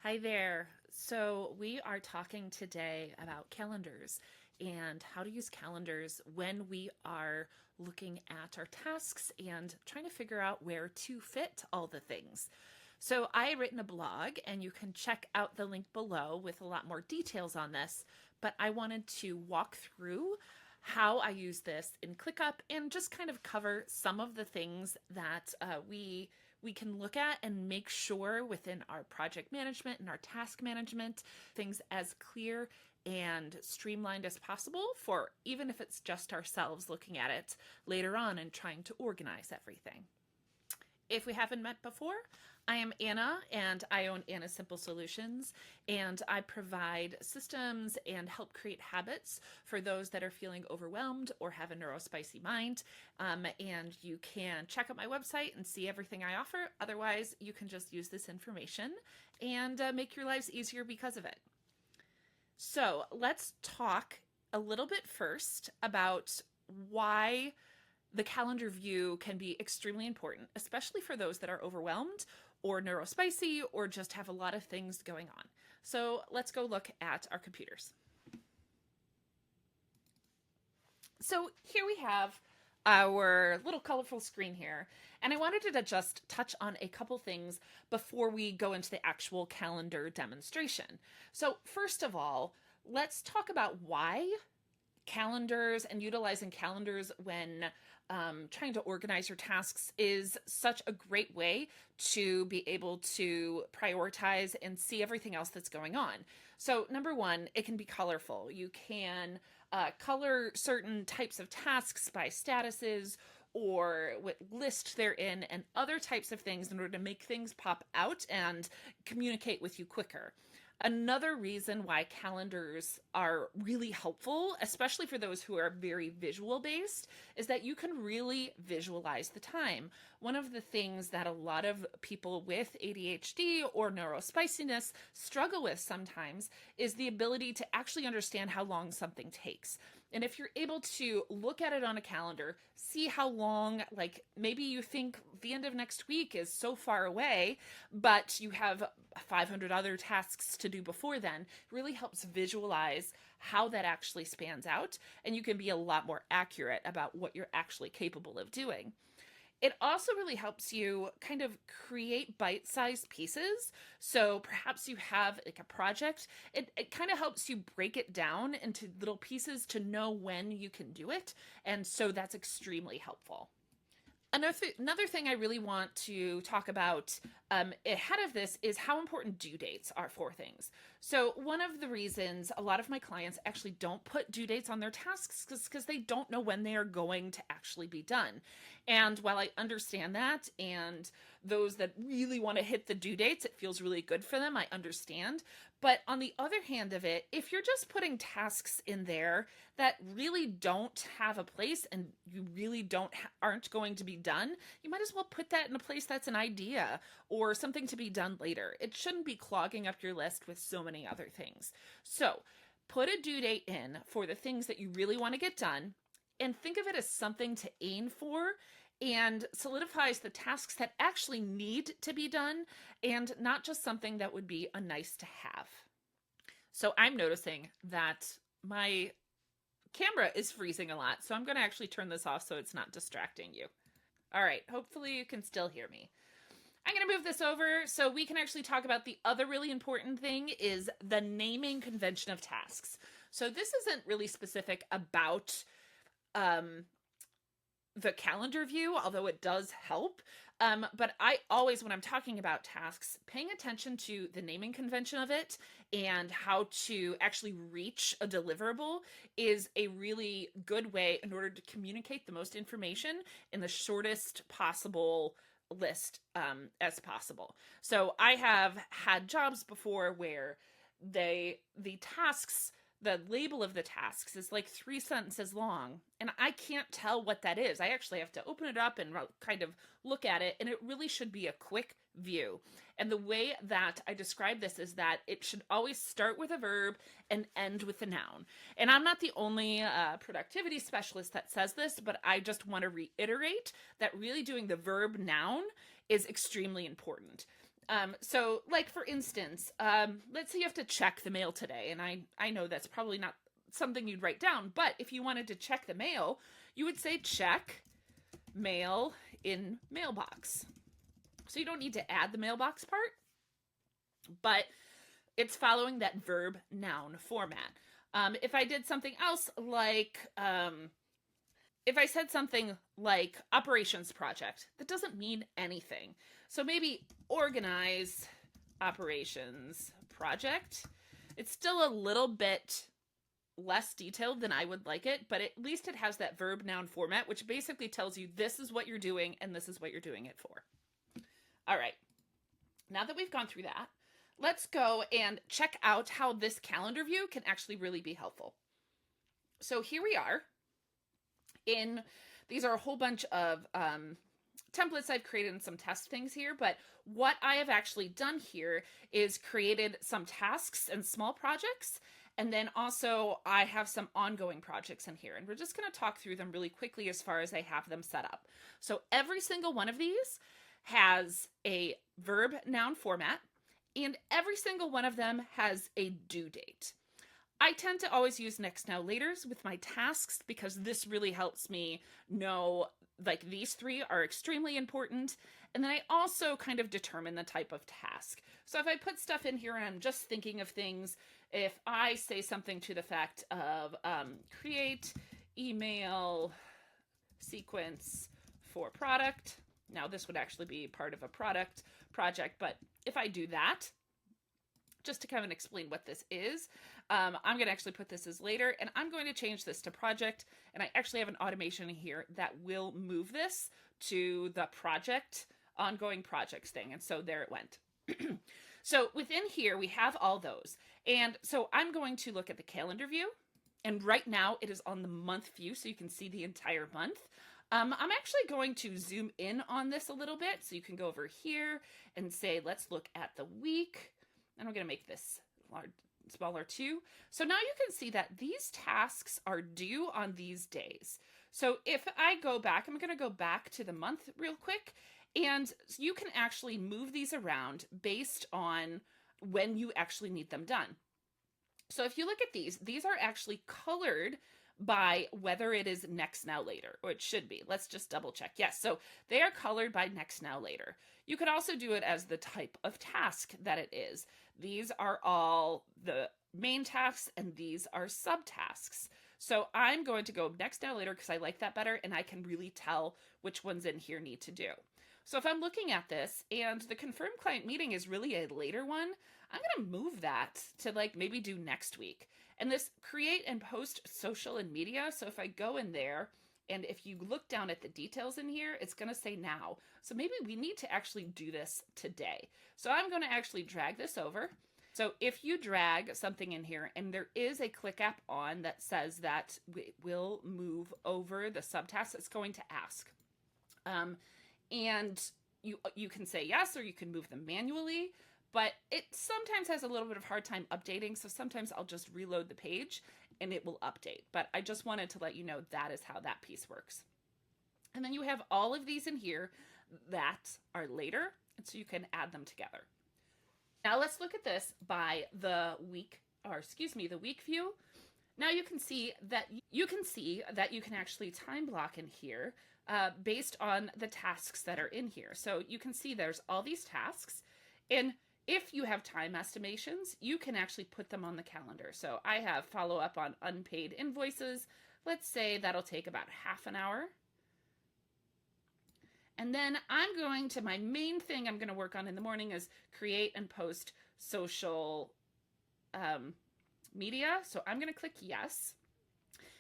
Hi there. So, we are talking today about calendars and how to use calendars when we are looking at our tasks and trying to figure out where to fit all the things. So, I had written a blog, and you can check out the link below with a lot more details on this. But I wanted to walk through how I use this in ClickUp and just kind of cover some of the things that we can look at and make sure within our project management and our task management things as clear and streamlined as possible for even if it's just ourselves looking at it later on and trying to organize everything. If we haven't met before, I am Anna, and I own Anna Simple Solutions, and I provide systems and help create habits for those that are feeling overwhelmed or have a neurospicy mind. And you can check out my website and see everything I offer. Otherwise, you can just use this information and make your lives easier because of it. So let's talk a little bit first about why the calendar view can be extremely important, especially for those that are overwhelmed or neurospicy or just have a lot of things going on. So let's go look at our computers. So here we have our little colorful screen here, and I wanted to just touch on a couple things before we go into the actual calendar demonstration. So first of all, let's talk about why calendars and utilizing calendars when trying to organize your tasks is such a great way to be able to prioritize and see everything else that's going on. So number one, it can be colorful. You can color certain types of tasks by statuses or what list they're in and other types of things in order to make things pop out and communicate with you quicker. Another reason why calendars are really helpful, especially for those who are very visual based, is that you can really visualize the time. One of the things that a lot of people with ADHD or neurospiciness struggle with sometimes is the ability to actually understand how long something takes. And if you're able to look at it on a calendar, see how long, like maybe you think the end of next week is so far away, but you have 500 other tasks to do before then, really helps visualize how that actually spans out, and you can be a lot more accurate about what you're actually capable of doing. It also really helps you kind of create bite-sized pieces. So perhaps you have like a project. It kind of helps you break it down into little pieces to know when you can do it. And so that's extremely helpful. Another thing I really want to talk about ahead of this is how important due dates are for things. So one of the reasons a lot of my clients actually don't put due dates on their tasks is because they don't know when they are going to actually be done. And while I understand that, and those that really want to hit the due dates, it feels really good for them, I understand. But on the other hand of it, if you're just putting tasks in there that really don't have a place and you really aren't going to be done, you might as well put that in a place that's an idea or something to be done later. It shouldn't be clogging up your list with so many other things. So put a due date in for the things that you really want to get done and think of it as something to aim for and solidifies the tasks that actually need to be done and not just something that would be a nice to have. So I'm noticing that my camera is freezing a lot, so I'm going to actually turn this off so it's not distracting you. All right, hopefully you can still hear me. I'm going to move this over so we can actually talk about the other really important thing is the naming convention of tasks. So this isn't really specific about the calendar view, although it does help. But I always, when I'm talking about tasks, paying attention to the naming convention of it and how to actually reach a deliverable is a really good way in order to communicate the most information in the shortest possible list as possible. So I have had jobs before where the tasks, the label of the tasks is like 3 sentences long, and I can't tell what that is. I actually have to open it up and kind of look at it, and it really should be a quick view. And the way that I describe this is that it should always start with a verb and end with a noun. And I'm not the only productivity specialist that says this, but I just want to reiterate that really doing the verb noun is extremely important. So like for instance, let's say you have to check the mail today. And I know that's probably not something you'd write down, but if you wanted to check the mail, you would say check mail in mailbox. So you don't need to add the mailbox part, but it's following that verb noun format. If I did something else like, if I said something like operations project, that doesn't mean anything. So maybe organize operations project. It's still a little bit less detailed than I would like it, but at least it has that verb noun format, which basically tells you this is what you're doing and this is what you're doing it for. All right. Now that we've gone through that, let's go and check out how this calendar view can actually really be helpful. So here we are. These are a whole bunch of templates I've created and some test things here, but what I have actually done here is created some tasks and small projects, and then also I have some ongoing projects in here, and we're just going to talk through them really quickly as far as I have them set up. So every single one of these has a verb noun format, and every single one of them has a due date. I tend to always use next, now, laters with my tasks because this really helps me know like these three are extremely important. And then I also kind of determine the type of task. So if I put stuff in here and I'm just thinking of things, if I say something to the fact of create email sequence for product. Now this would actually be part of a product project, but if I do that, just to kind of explain what this is, I'm going to actually put this as later, and I'm going to change this to project, and I actually have an automation here that will move this to the project, ongoing projects thing, and so there it went. So within here, we have all those, and so I'm going to look at the calendar view, and right now it is on the month view, so you can see the entire month. I'm actually going to zoom in on this a little bit, so you can go over here and say, let's look at the week. And I'm going to make this smaller too. So now you can see that these tasks are due on these days. So if I go back, I'm going to go back to the month real quick, and you can actually move these around based on when you actually need them done. So if you look at these are actually colored by whether it is next, now, later, or it should be. Let's just double check. Yes, so they are colored by next, now, later. You could also do it as the type of task that it is. These are all the main tasks, and these are subtasks. So I'm going to go next, now, later because I like that better, and I can really tell which ones in here need to do. So if I'm looking at this and the confirmed client meeting is really a later one, I'm going to move that to like maybe do next week. And this create and post social and media. So if I go in there and if you look down at the details in here, it's going to say now. So maybe we need to actually do this today. So I'm going to actually drag this over. So if you drag something in here and there is a ClickUp on that says that we will move over the subtask, it's going to ask. And you can say yes, or you can move them manually. But it sometimes has a little bit of hard time updating, so sometimes I'll just reload the page and it will update. But I just wanted to let you know that is how that piece works. And then you have all of these in here that are later, and so you can add them together. Now let's look at this by the week, the week view. Now you can see that you can actually time block in here based on the tasks that are in here. So you can see there's all these tasks, and if you have time estimations, you can actually put them on the calendar. So I have follow up on unpaid invoices. Let's say that'll take about half an hour. And then I'm going to, my main thing I'm going to work on in the morning is create and post social media. So I'm going to click yes.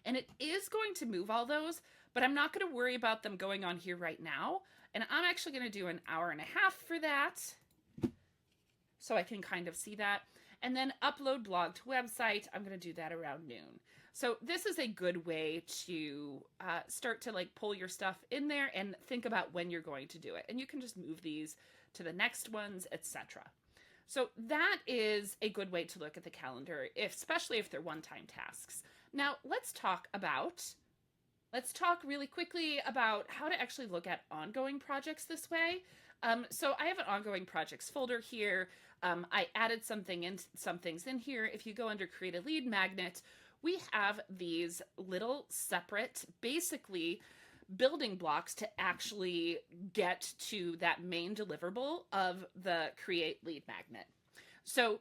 And it is going to move all those, but I'm not going to worry about them going on here right now. And I'm actually going to do an hour and a half for that, so I can kind of see that. And then upload blog to website, I'm going to do that around noon. So this is a good way to start to like pull your stuff in there and think about when you're going to do it. And you can just move these to the next ones, etc. So that is a good way to look at the calendar, especially if they're one-time tasks. Now let's talk really quickly about how to actually look at ongoing projects this way. So I have an ongoing projects folder here. I added some things in here. If you go under create a lead magnet, we have these little separate, basically building blocks to actually get to that main deliverable of the create lead magnet. So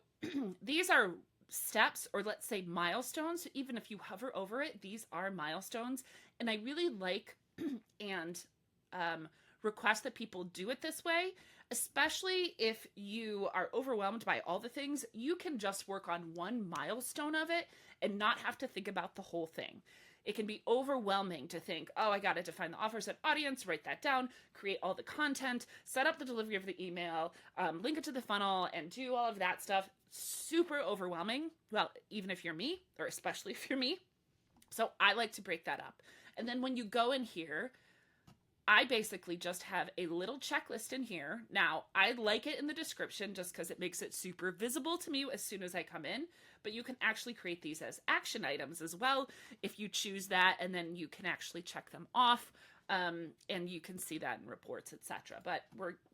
these are steps, or let's say milestones. Even if you hover over it, these are milestones. And I really like and request that people do it this way, especially if you are overwhelmed by all the things. You can just work on one milestone of it and not have to think about the whole thing. It can be overwhelming to think, oh, I got to define the offers and audience, write that down, create all the content, set up the delivery of the email, link it to the funnel, and do all of that stuff. Super overwhelming. Well, even if you're me, or especially if you're me. So I like to break that up. And then when you go in here, I basically just have a little checklist in here. Now, I like it in the description just because it makes it super visible to me as soon as I come in, but you can actually create these as action items as well if you choose that, and then you can actually check them off, and you can see that in reports, etc. But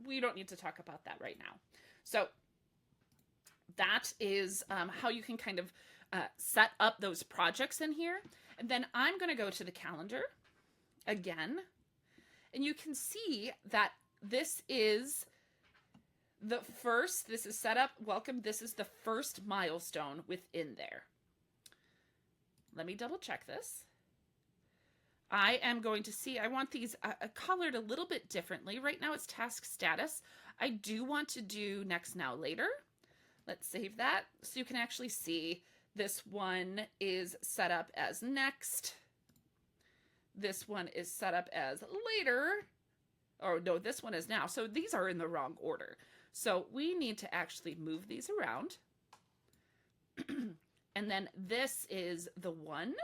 we don't need to talk about that right now. So that is how you can kind of set up those projects in here. And then I'm going to go to the calendar again. And you can see that this is set up, welcome, this is the first milestone within there. Let me double check this. I am going to see, I want these colored a little bit differently. Right now it's task status. I do want to do next, now, later. Let's save that so you can actually see this one is set up as next. This one is set up as later. Or no, this one is now. So these are in the wrong order. So we need to actually move these around. And then this is the one.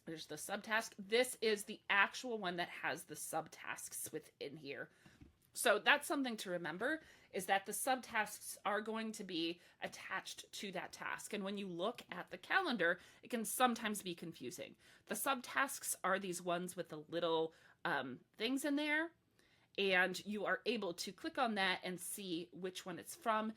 There's the subtask. This is the actual one that has the subtasks within here. So that's something to remember, is that the subtasks are going to be attached to that task. And when you look at the calendar, it can sometimes be confusing. The subtasks are these ones with the little things in there, and you are able to click on that and see which one it's from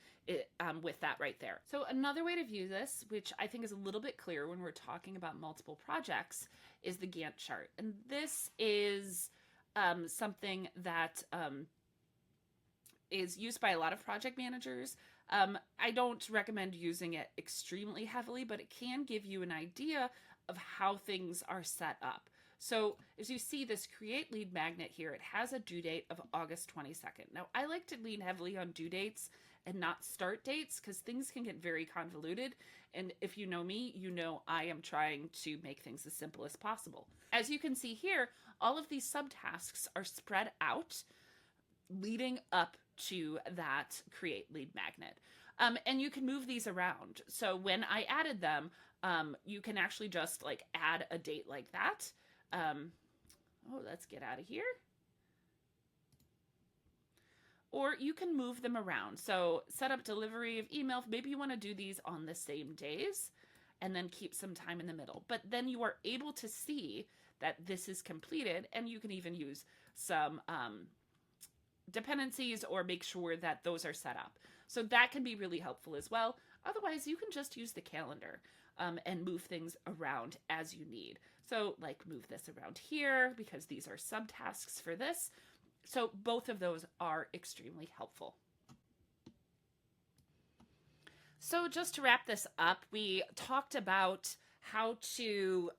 with that right there. So another way to view this, which I think is a little bit clearer when we're talking about multiple projects, is the Gantt chart. And this is something that is used by a lot of project managers. I don't recommend using it extremely heavily, but it can give you an idea of how things are set up. So as you see this create lead magnet here, it has a due date of August 22nd. Now, I like to lean heavily on due dates and not start dates because things can get very convoluted. And if you know me, you know I am trying to make things as simple as possible. As you can see here, all of these subtasks are spread out leading up to that create lead magnet. And you can move these around. So when I added them, you can actually just like add a date like that. Let's get out of here. Or you can move them around. So set up delivery of email. Maybe you want to do these on the same days and then keep some time in the middle. But then you are able to see that this is completed, and you can even use some dependencies or make sure that those are set up. So that can be really helpful as well. Otherwise, you can just use the calendar and move things around as you need. So like move this around here because these are subtasks for this. So both of those are extremely helpful. So just to wrap this up, we talked about how to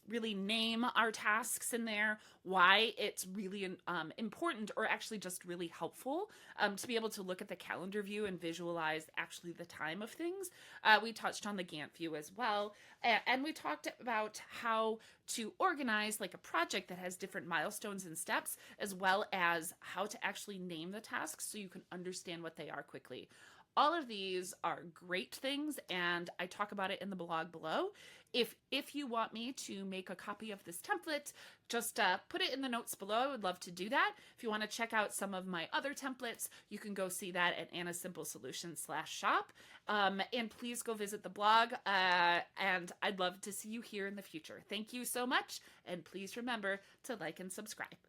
really name our tasks in there, why it's really important, or actually just really helpful to be able to look at the calendar view and visualize actually the time of things. We touched on the Gantt view as well, and we talked about how to organize like a project that has different milestones and steps, as well as how to actually name the tasks so you can understand what they are quickly. All of these are great things, and I talk about it in the blog below. If you want me to make a copy of this template, just put it in the notes below. I would love to do that. If you want to check out some of my other templates, you can go see that at AnnaSimpleSolutions/shop. And please go visit the blog, and I'd love to see you here in the future. Thank you so much, and please remember to like and subscribe.